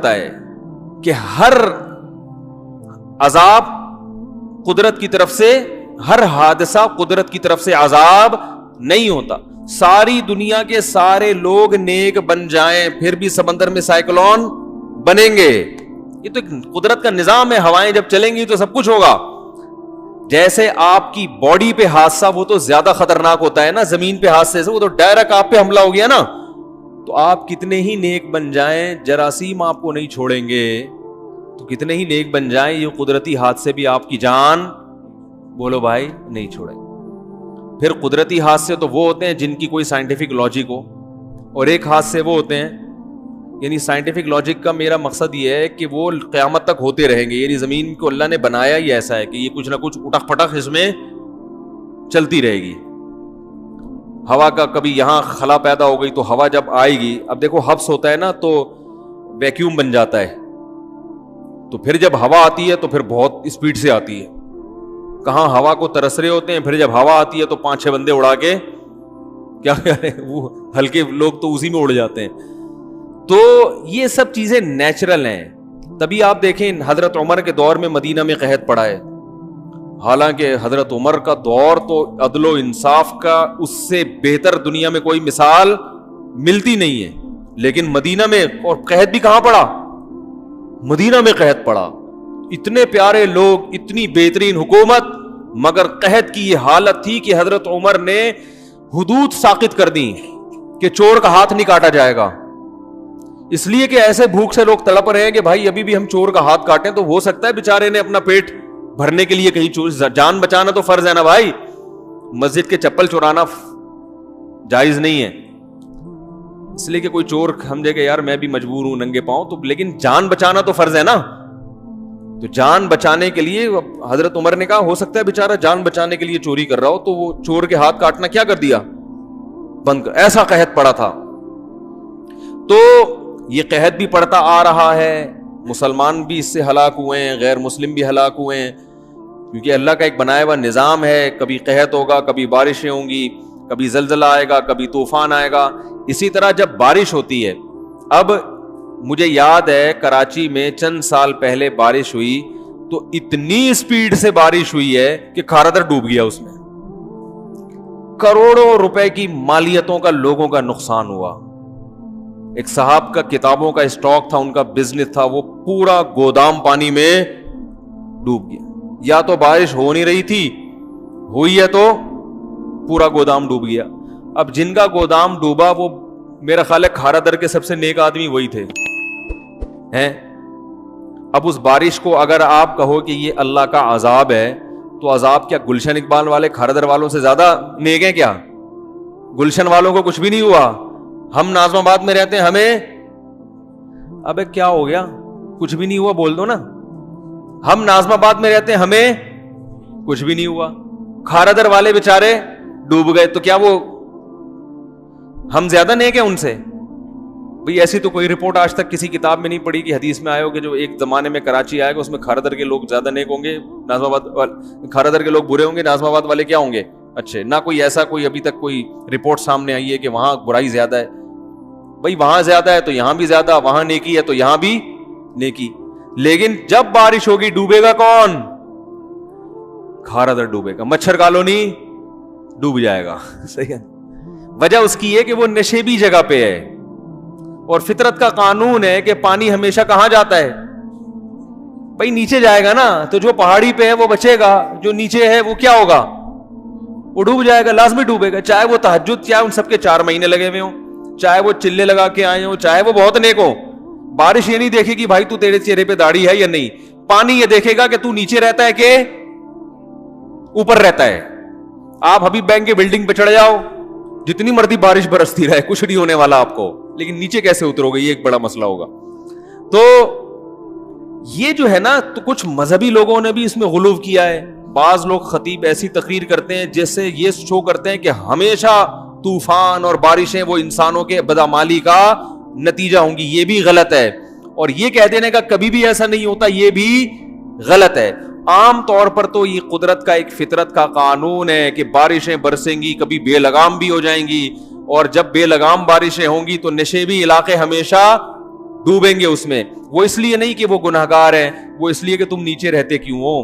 ہوتا ہے کہ ہر عذاب قدرت کی طرف سے، ہر حادثہ قدرت کی طرف سے عذاب نہیں ہوتا. ساری دنیا کے سارے لوگ نیک بن جائیں پھر بھی سمندر میں سائیکلون بنیں گے. یہ تو قدرت کا نظام ہے. ہوائیں جب چلیں گی تو سب کچھ ہوگا. جیسے آپ کی باڈی پہ حادثہ وہ تو زیادہ خطرناک ہوتا ہے نا زمین پہ حادثے سے، وہ تو ڈائریکٹ آپ پہ حملہ ہو گیا نا. تو آپ کتنے ہی نیک بن جائیں جراثیم آپ کو نہیں چھوڑیں گے. تو کتنے ہی نیک بن جائیں یہ قدرتی حادثے بھی آپ کی جان، بولو بھائی، نہیں چھوڑیں. پھر قدرتی حادثے تو وہ ہوتے ہیں جن کی کوئی سائنٹیفک لاجک ہو، اور ایک حادثے وہ ہوتے ہیں، یعنی سائنٹیفک لاجک کا میرا مقصد یہ ہے کہ وہ قیامت تک ہوتے رہیں گے. یعنی زمین کو اللہ نے بنایا ہی ایسا ہے کہ یہ کچھ نہ کچھ اٹک پٹک اس میں چلتی رہے گی. ہوا کا کبھی یہاں خلا پیدا ہو گئی تو ہوا جب آئے گی، اب دیکھو حبس ہوتا ہے نا تو ویکیوم بن جاتا ہے، تو پھر جب ہوا آتی ہے تو پھر بہت اسپیڈ سے آتی ہے. کہاں ہوا کو ترس رہے ہوتے ہیں، پھر جب ہوا آتی ہے تو 5-6 بندے اڑا کے کیا کریں، وہ ہلکے لوگ تو اسی میں اڑ جاتے ہیں. تو یہ سب چیزیں نیچرل ہیں. تبھی آپ دیکھیں حضرت عمر کے دور میں مدینہ میں قحط پڑا ہے. حالانکہ حضرت عمر کا دور تو عدل و انصاف کا اس سے بہتر دنیا میں کوئی مثال ملتی نہیں ہے، لیکن مدینہ میں، اور قحط بھی کہاں پڑا، مدینہ میں قحط پڑا. اتنے پیارے لوگ، اتنی بہترین حکومت، مگر قحط کی یہ حالت تھی کہ حضرت عمر نے حدود ساقط کر دی کہ چور کا ہاتھ نہیں کاٹا جائے گا. اس لیے کہ ایسے بھوک سے لوگ تڑپ رہے ہیں کہ بھائی ابھی بھی ہم چور کا ہاتھ کاٹیں تو ہو سکتا ہے بیچارے نے اپنا پیٹ بھرنے کے لیے کہیں چور، جان بچانا تو فرض ہے نا بھائی. مسجد کے چپل چورانا جائز نہیں ہے، اس لیے کہ کوئی چور سمجھے کہ یار میں بھی مجبور ہوں ننگے پاؤں، تو لیکن جان بچانا تو فرض ہے نا. تو جان بچانے کے لیے حضرت عمر نے کہا ہو سکتا ہے بیچارہ جان بچانے کے لیے چوری کر رہا ہو، تو وہ چور کے ہاتھ کاٹنا کیا کر دیا، بند کر. ایسا قحط پڑا تھا. تو یہ قحط بھی پڑتا آ رہا ہے، مسلمان بھی اس سے ہلاک ہوئے ہیں، غیر مسلم بھی ہلاک ہوئے ہیں، کیونکہ اللہ کا ایک بنایا ہوا نظام ہے. کبھی قحط ہوگا، کبھی بارشیں ہوں گی، کبھی زلزلہ آئے گا، کبھی طوفان آئے گا. اسی طرح جب بارش ہوتی ہے، اب مجھے یاد ہے کراچی میں چند سال پہلے بارش ہوئی تو اتنی اسپیڈ سے بارش ہوئی ہے کہ کھارا در ڈوب گیا. اس میں کروڑوں روپے کی مالیتوں کا لوگوں کا نقصان ہوا. ایک صاحب کا کتابوں کا اسٹاک تھا، ان کا بزنس تھا، وہ پورا گودام پانی میں ڈوب گیا. یا تو بارش ہو نہیں رہی تھی، ہوئی ہے تو پورا گودام ڈوب گیا. اب جن کا گودام ڈوبا وہ میرا خیال ہے کھارا در کے سب سے نیک آدمی وہی تھے ہیں. اب اس بارش کو اگر آپ کہو کہ یہ اللہ کا عذاب ہے، تو عذاب کیا گلشن اقبال والے کھارا در والوں سے زیادہ نیک ہیں کیا؟ گلشن والوں کو کچھ بھی نہیں ہوا. ہم ناظم آباد میں رہتے ہیں، ہمیں ابے کیا ہو گیا، کچھ بھی نہیں ہوا بول دو نا. ہم ناظم آباد میں رہتے ہیں، ہمیں کچھ بھی نہیں ہوا. کھارا در والے بیچارے ڈوب گئے، تو کیا وہ ہم زیادہ نیک ہیں ان سے؟ بھئی ایسی تو کوئی رپورٹ آج تک کسی کتاب میں نہیں پڑھی کہ حدیث میں آئے ہو کہ جو ایک زمانے میں کراچی آئے گا اس میں کھارا در کے لوگ زیادہ نیک ہوں گے، ناظم آباد کھارا در کے لوگ برے ہوں گے، ناظم آباد والے کیا ہوں گے اچھے. نہ کوئی ایسا کوئی ابھی تک کوئی رپورٹ سامنے آئی ہے کہ وہاں برائی زیادہ ہے. بھئی وہاں زیادہ ہے تو یہاں بھی زیادہ، وہاں نیکی ہے تو یہاں بھی نیکی. لیکن جب بارش ہوگی ڈوبے گا کون؟ کھارا در ڈوبے گا، مچھر کالونی ڈوب جائے گا. صحیح ہے. وجہ اس کی ہے کہ وہ نشیبی جگہ پہ ہے، اور فطرت کا قانون ہے کہ پانی ہمیشہ کہاں جاتا ہے؟ بھئی نیچے جائے گا نا. تو جو پہاڑی پہ ہے وہ بچے گا، جو نیچے ہے وہ کیا ہوگا؟ وہ ڈوب جائے گا، لازمی ڈوبے گا. چاہے وہ تہجد، چاہے ان سب کے 4 مہینے لگے ہوئے ہوں، چاہے وہ چلے لگا کے آئے ہوں، چاہے وہ بہت نیک ہو. بارش یہ نہیں دیکھے گی بھائی تو تیرے چہرے پہ داڑھی ہے یا نہیں. پانی یہ دیکھے گا کہ تو نیچے رہتا ہے کہ اوپر رہتا ہے. آپ ابھی بینک کے بلڈنگ پہ چڑھ جاؤ، جتنی مرضی بارش برستی رہے کچھ نہیں ہونے والا آپ کو، لیکن نیچے کیسے اترو گے یہ ایک بڑا مسئلہ ہوگا. تو یہ جو ہے نا، تو کچھ مذہبی لوگوں نے بھی اس میں غلو کیا ہے. بعض لوگ خطیب ایسی تقریر کرتے ہیں جیسے یہ شو کرتے ہیں کہ ہمیشہ طوفان اور بارشیں وہ انسانوں کے بدعمالی کا نتیجہ ہوں گی. یہ بھی غلط ہے، اور یہ کہہ دینے کا کبھی بھی ایسا نہیں ہوتا یہ بھی غلط ہے. عام طور پر تو یہ قدرت کا ایک فطرت کا قانون ہے کہ بارشیں برسیں گی، کبھی بے لگام بھی ہو جائیں گی، اور جب بے لگام بارشیں ہوں گی تو نشیبی علاقے ہمیشہ ڈوبیں گے اس میں. وہ اس لیے نہیں کہ وہ گناہگار ہیں, وہ اس لیے کہ تم نیچے رہتے کیوں ہو.